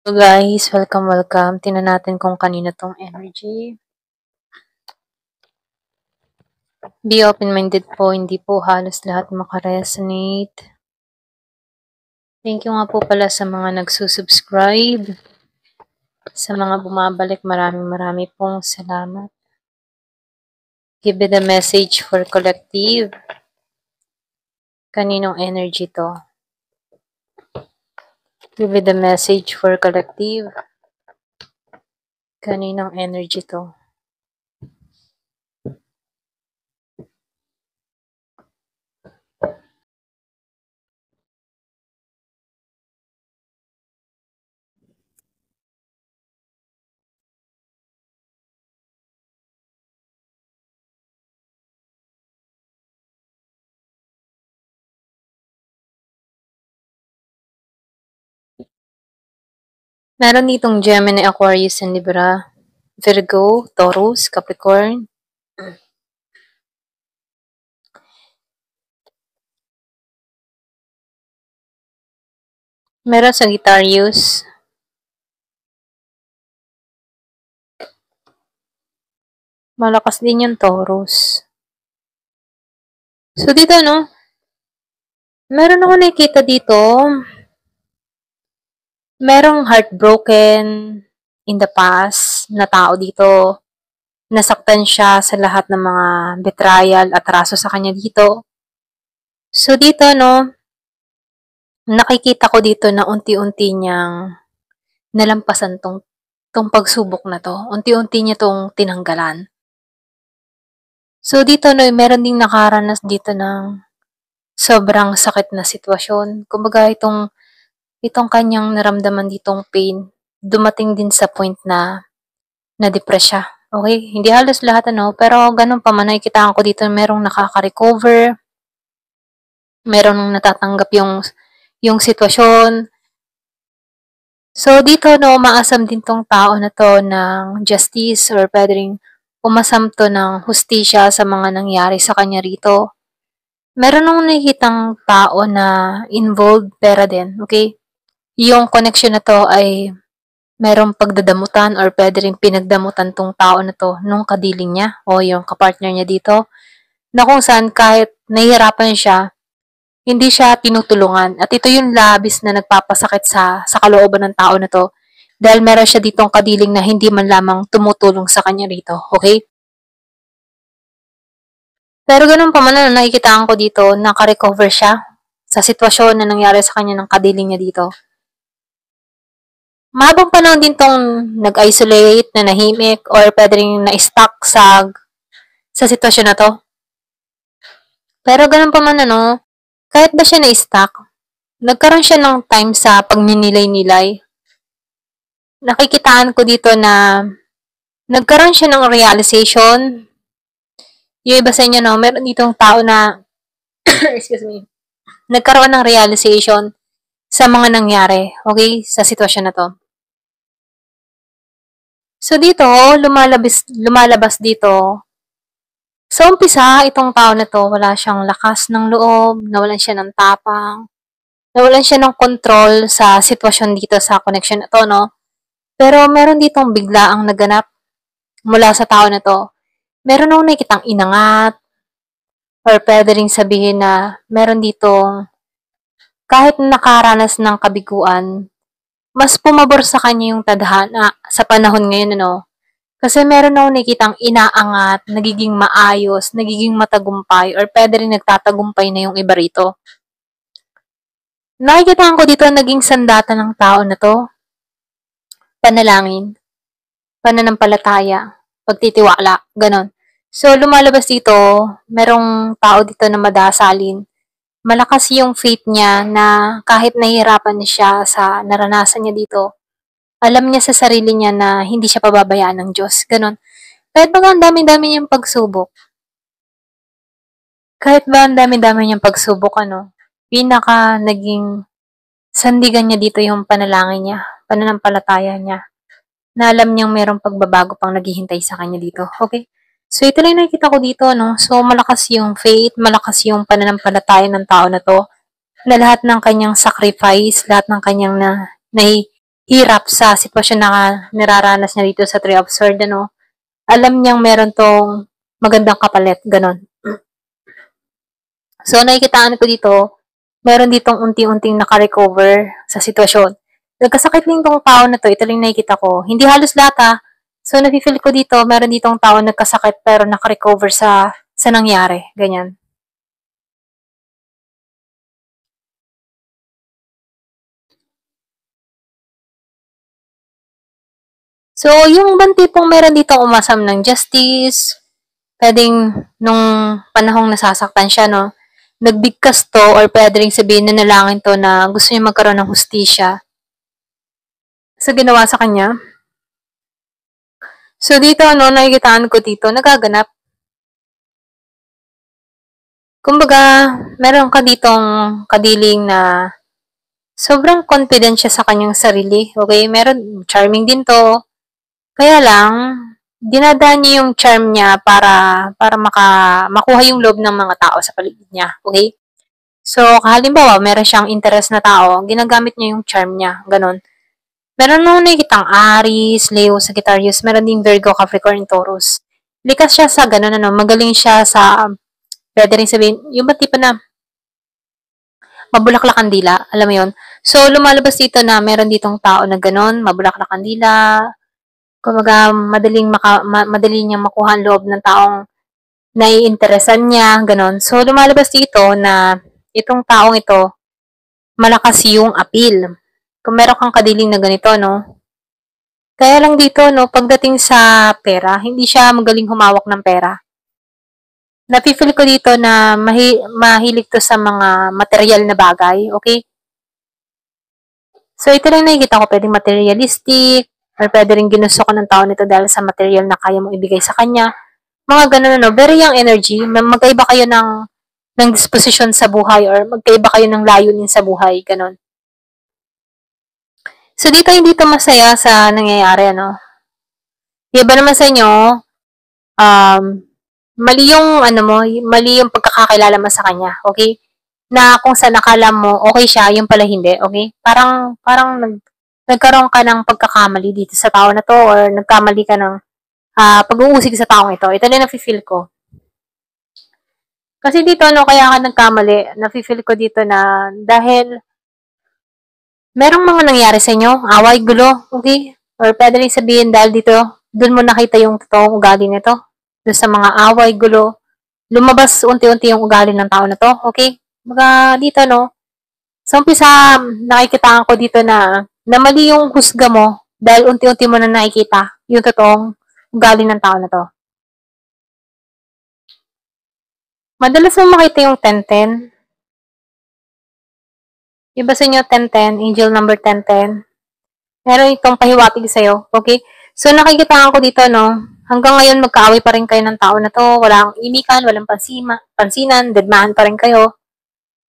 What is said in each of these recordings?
So guys, welcome. Tingnan natin kung kanino tong energy. Be open-minded po, hindi po halos lahat makaresonate. Thank you nga po pala sa mga nagsusubscribe. Sa mga bumabalik, marami pong salamat. Give it a message for collective. Kaninong energy to? Give it a message for collective. Kaninong energy to? Meron ditong Gemini, Aquarius, and Libra, Virgo, Taurus, Capricorn. Meron Sagittarius. Malakas din yung Taurus. So, dito, no? Meron ako nakikita dito. Merong heartbroken in the past na tao dito. Nasaktan siya sa lahat ng mga betrayal at atraso sa kanya dito. So, dito, no? Nakikita ko dito na unti-unti niyang nalampasan tong pagsubok na to. Unti-unti niya tong tinanggalan. So, dito, no, meron ding nakaranas dito ng sobrang sakit na sitwasyon. Kumbaga, itong kanyang naramdaman ditong pain, dumating din sa point na na-depress siya. Okay? Hindi halos lahat pero ganun pa man, nakikitaan ko dito merong nakaka-recover, merong natatanggap yung sitwasyon. So, dito, umaasam din tong tao na to ng justice or pwedeng umasam to ng hustisya sa mga nangyari sa kanya rito. Meron nung nakikitang tao na involved pera din, okay? Yung connection na to ay merong pagdadamutan or pwede rin pinagdamutan tong tao na to nung kadiling niya o yung kapartner niya dito na kung saan kahit nahihirapan siya, hindi siya tinutulungan. At ito yung labis na nagpapasakit sa kalooban ng tao na to dahil meron siya ditong kadiling na hindi man lamang tumutulong sa kanya rito. Okay? Pero ganun pa man na nakikitaan ko dito, naka-recover siya sa sitwasyon na nangyari sa kanya ng kadiling niya dito. Mahabang panahon din tong nag-isolate, na nahimik, or pwede rin na-stuck sa sitwasyon na to. Pero ganun pa man kahit ba siya na-stuck, nagkaroon siya ng time sa pagninilay-nilay. Nakikitaan ko dito na nagkaroon siya ng realization. Yung iba sa inyo, meron ditong tao na, excuse me, nagkaroon ng realization sa mga nangyari, okay, sa sitwasyon na to. So dito, lumalabas dito, sa umpisa, itong tao na to, wala siyang lakas ng loob, nawalan siya ng tapang, nawalan siya ng control sa sitwasyon dito sa connection na to, no? Pero meron ditong biglaang naganap mula sa tao na to. Meron akong nakikitang inangat, or pwede rin sabihin na meron ditong kahit nakaranas ng kabiguan, mas pumabor sa kanya yung tadhana sa panahon ngayon, Kasi meron akong nakikitang inaangat, nagiging maayos, nagiging matagumpay, or pwede rin nagtatagumpay na yung iba rito. Nakikitaan ko dito naging sandata ng tao na to. Panalangin, pananampalataya, pagtitiwala, ganon. So, lumalabas dito, merong tao dito na madasalin. Malakas yung faith niya na kahit nahihirapan siya sa naranasan niya dito, alam niya sa sarili niya na hindi siya pababayaan ng Diyos. Ganon. Kahit ba ang dami-dami niyang pagsubok, pinaka naging sandigan niya dito yung panalangin niya, pananampalataya niya, na alam niyang merong pagbabago pang naghihintay sa kanya dito. Okay? So, ito lang nakikita ko dito, So, malakas yung faith, malakas yung pananampalataya ng tao na to, na lahat ng kanyang sacrifice, lahat ng kanyang hirap sa sitwasyon na niraranas niya dito sa Tree of Swords, ano. Alam niyang meron tong magandang kapalit, ganon. So, nakikitaan ko dito, meron ditong unti-unting naka-recover sa sitwasyon. Nagkasakit din tong tao na to, ito lang nakikita ko. Hindi halos lahat ha. So, nafe-feel ko dito, meron ditong tao nagkasakit pero naka-recover sa nangyari. Ganyan. So, yung bang tipong meron ditong umasam ng justice, pwedeng nung panahong nasasaktan siya, no? Nagbigkas to or pwede rin sabihin na nalangin to na gusto niya magkaroon ng hustisya sa ginawa sa kanya. So, dito, ano, nakikitaan ko dito, nagaganap. Kumbaga, meron ka ditong kadiling na sobrang confident siya sa kanyang sarili. Okay? Meron, charming din to. Kaya lang, dinadaan niya yung charm niya para makuha yung loob ng mga tao sa paligid niya. Okay? So, halimbawa, meron siyang interest na tao, ginagamit niya yung charm niya. Ganon. Meron nung nakikitang Aries, Leo, Sagittarius, meron din Virgo, Capricorn, Taurus. Likas siya sa ganon, ano, magaling siya sa, pwede rin sabihin, yung ba tipo na, mabulaklak ang dila, alam mo yun? So, lumalabas dito na meron ditong tao na ganon, mabulaklak ang dila, kumaga, madali niyang makuha ang loob ng taong naiinteresan niya, ganon. So, lumalabas dito na itong taong ito, malakas yung appeal. Kung meron kang kadiling na ganito, no? Kaya lang dito, no, pagdating sa pera, hindi siya magaling humawak ng pera. Nafe-feel ko dito na mahilig to sa mga material na bagay, okay? So, ito lang nakikita ko, pwedeng materialistic, or pwede rin ginusto ko ng tao nito dahil sa material na kaya mong ibigay sa kanya. Mga ganun, no? Very young energy, magkaiba kayo ng disposition sa buhay or magkaiba kayo ng layunin sa buhay, ganun. So, dito hindi to masaya sa nangyayari, ano? Iba naman sa inyo, um, mali yung, ano mo, mali yung pagkakakilala mo sa kanya, okay? Na kung saan nakala mo, okay siya, yung pala hindi, okay? Parang nagkaroon ka ng pagkakamali dito sa tao na to or nagkamali ka ng pag-uusig sa taong ito. Ito na nafe-feel ko. Kasi dito, ano, kaya ka nagkamali, nafe-feel ko dito na dahil merong mga nangyari sa inyo, away, gulo, okay? Or pwede rin sabihin dahil dito, doon mo nakita yung totoong ugali nito. Doon sa mga away, gulo, lumabas unti-unti yung ugali ng tao na to, okay? Mga dito, no? Sa umpisa, nakikitaan ko dito na mali yung husga mo dahil unti-unti mo na nakikita yung totoong ugali ng tao na to. Madalas mo makita yung 10-10. Iba sa inyo 10-10, angel number 10-10. Meron itong pahiwatig sa'yo, okay? So, nakikitaan ko dito, no? Hanggang ngayon, magkaaway pa rin kayo ng tao na to. Walang imikan, walang pansinan, deadmaan pa rin kayo.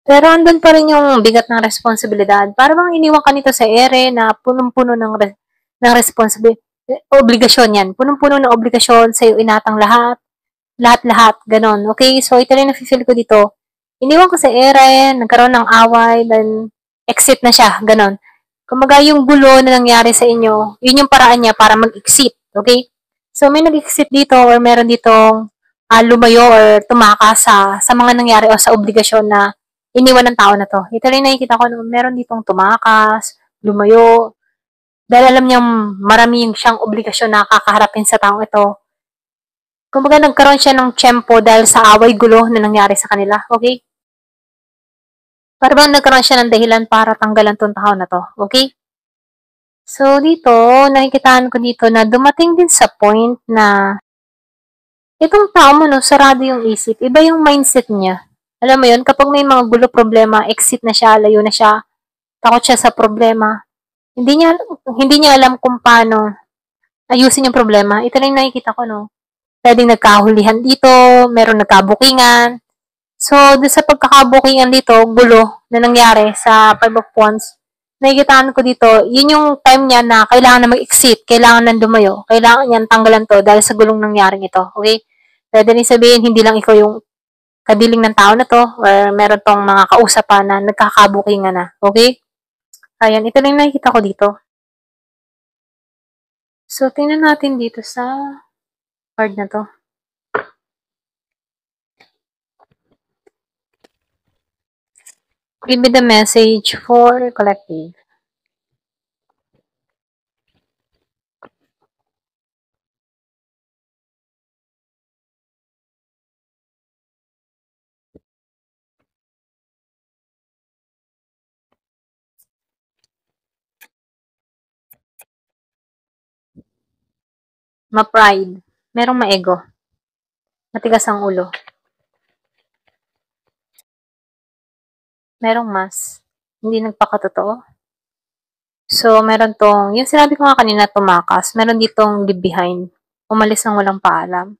Pero andun pa rin yung bigat ng responsibilidad. Para bang iniwan ka nito sa ere na punong-puno ng responsibilidad. Obligasyon yan. Punong-puno ng obligasyon, sa'yo inatang lahat. Lahat-lahat. Ganon. Okay? So, ito rin na-feel ko dito. Iniwan ko sa ere, nagkaroon ng away, then exit na siya. Ganon. Kumbaga, yung gulo na nangyari sa inyo, yun yung paraan niya para mag-exit. Okay? So, may nag-exit dito or meron ditong lumayo or tumakas sa mga nangyari o sa obligasyon na iniwan ng tao na to. Ito rin nakikita ko na meron ditong tumakas, lumayo, dahil alam niyang marami siyang obligasyon na kakaharapin sa taong ito. Kumbaga, nagkaroon siya ng tiyempo dahil sa away gulo na nangyari sa kanila. Okay? Para bang nagkaroon siya ng dahilan para tanggalan tong tao na to. Okay? So, dito, nakikitaan ko dito na dumating din sa point na itong tao mo, no, sarado yung isip. Iba yung mindset niya. Alam mo yun, kapag may mga gulo problema, exit na siya, layo na siya, takot siya sa problema. Hindi niya alam kung paano ayusin yung problema. Ito na yung nakikita ko, no. Pwedeng nagkahulihan dito, meron nagkabukingan. So, doon sa pagkakabukingan dito, gulo na nangyari sa Five of Wands, nakikitaan ko dito, yun yung time niya na kailangan na mag-exit, kailangan na dumayo, kailangan niyan tanggalan to dahil sa gulong nangyaring ito. Okay? Pwede rin sabihin, hindi lang ikaw yung kadiling ng tao na to, or meron tong mga kausapan na nagkakabukingan na. Okay? Ayan, ito lang nakikita ko dito. So, tingnan natin dito sa card na to. Give me the message for collective. Ma-pride. Merong ma-ego. Matigas ang ulo. Merong mas. Hindi nagpakatotoo. So, meron tong, yung sinabi ko nga kanina, tumakas. Meron ditong leave behind. Umalis ng walang paalam.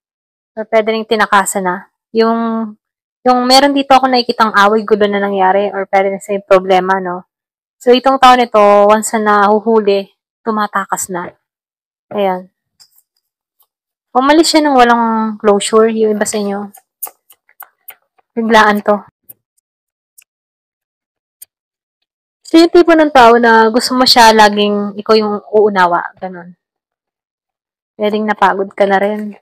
So, pwede rin tinakasan na. Yung meron dito ako nakikitang away, gulo na nangyari, or pwede na sa problema, no? So, itong taon ito, once na nahuhuli, tumatakas na. Ayan. Umalis siya ng walang closure, yung iba sa inyo. Biglaan to. So, yung tipo ng tao na gusto mo siya laging ikaw yung uunawa. Ganon. Pwedeng napagod ka na rin.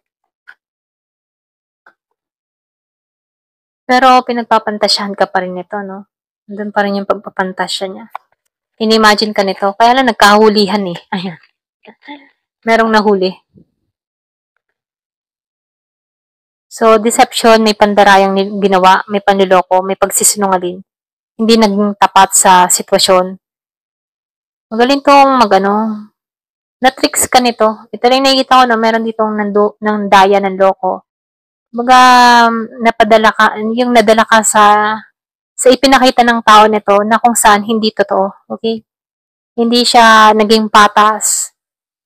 Pero pinagpapantasyahan ka pa rin nito, no? Nandun pa rin yung pagpapantasya niya. Inimagine ka nito. Kaya lang nagkahulihan eh. Ayan. Merong nahuli. So, deception, may pandarayang ginawa, may panliloko, may pagsisinungaling. Hindi naging tapat sa sitwasyon. Magaling tong na-tricks ka nito. Ito lang nakikita ko na meron ditong ng daya ng loko. Baga, napadala ka, yung nadala ka sa ipinakita ng tao nito na kung saan hindi totoo. Okay? Hindi siya naging patas.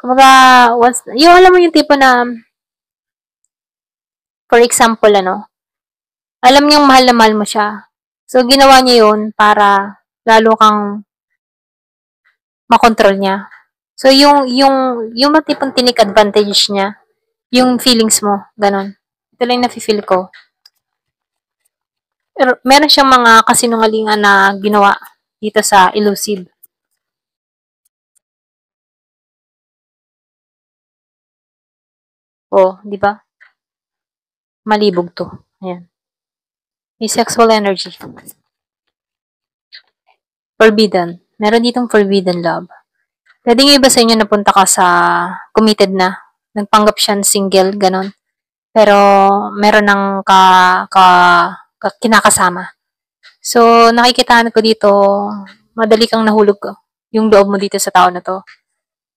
Kumbaga, yung alam mo yung tipo na, for example, alam niyang mahal na mahal mo siya. So, ginawa niya yun para lalo kang makontrol niya. So, yung matipong tinik advantage niya, yung feelings mo, ganon. Ito lang nafe-feel ko. Pero meron siyang mga kasinungalingan na ginawa dito sa elusive. Oh, di ba? Malibog to. Ayan. May sexual energy. Forbidden. Meron ditong forbidden love. Pwede nga iba sa inyo napunta ka sa committed na. Nagpanggap siya single, ganon. Pero meron ng kinakasama. So, nakikitaan ko dito, madali kang nahulog yung loob mo dito sa tao na to.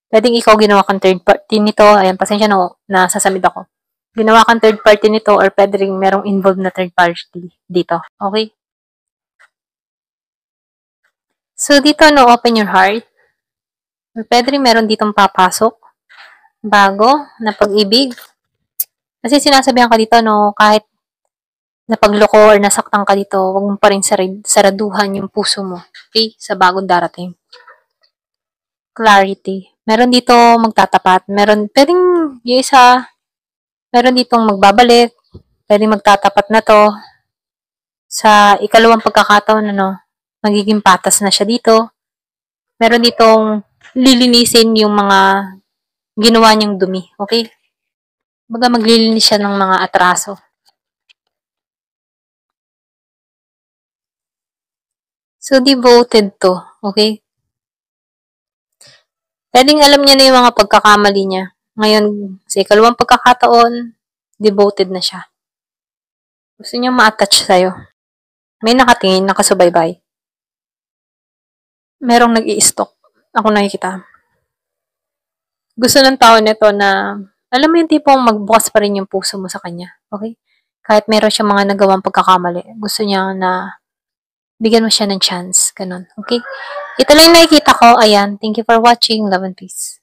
Pwedeng ikaw ginawa kang third party nito. Ayan, pasensya no, nasasamid ako. Ginawa kang third party nito or pwede rin merong involved na third party dito. Okay? So, dito, open your heart. Pwede rin meron ditong papasok. Bago, na pag-ibig. Kasi sinasabihan ka dito, kahit napagloko or nasaktan ka dito, wag mo pa rin saraduhan yung puso mo. Okay? Sa bagong darating. Clarity. Meron dito magtatapat. Pwedeng yung isa, meron ditong magbabalik. Pwedeng magtatapat na to. Sa ikalawang pagkakataon, magiging patas na siya dito. Meron ditong lilinisin yung mga ginawa niyang dumi. Okay? Baga maglilinis siya ng mga atraso. So, devoted to. Okay? Pwedeng alam niya na yung mga pagkakamali niya. Ngayon, sa ikalawang pagkakataon, devoted na siya. Gusto niya ma-attach sa'yo. May nakatingin, nakasubaybay. Merong nag-i-stalk. Ako nakikita. Gusto ng tao nito na, alam mo yung tipong magbukas pa rin yung puso mo sa kanya. Okay? Kahit meron siya mga nagawang pagkakamali. Gusto niya na bigyan mo siya ng chance. Ganun. Okay? Ito lang nakikita ko. Ayan. Thank you for watching. Love and peace.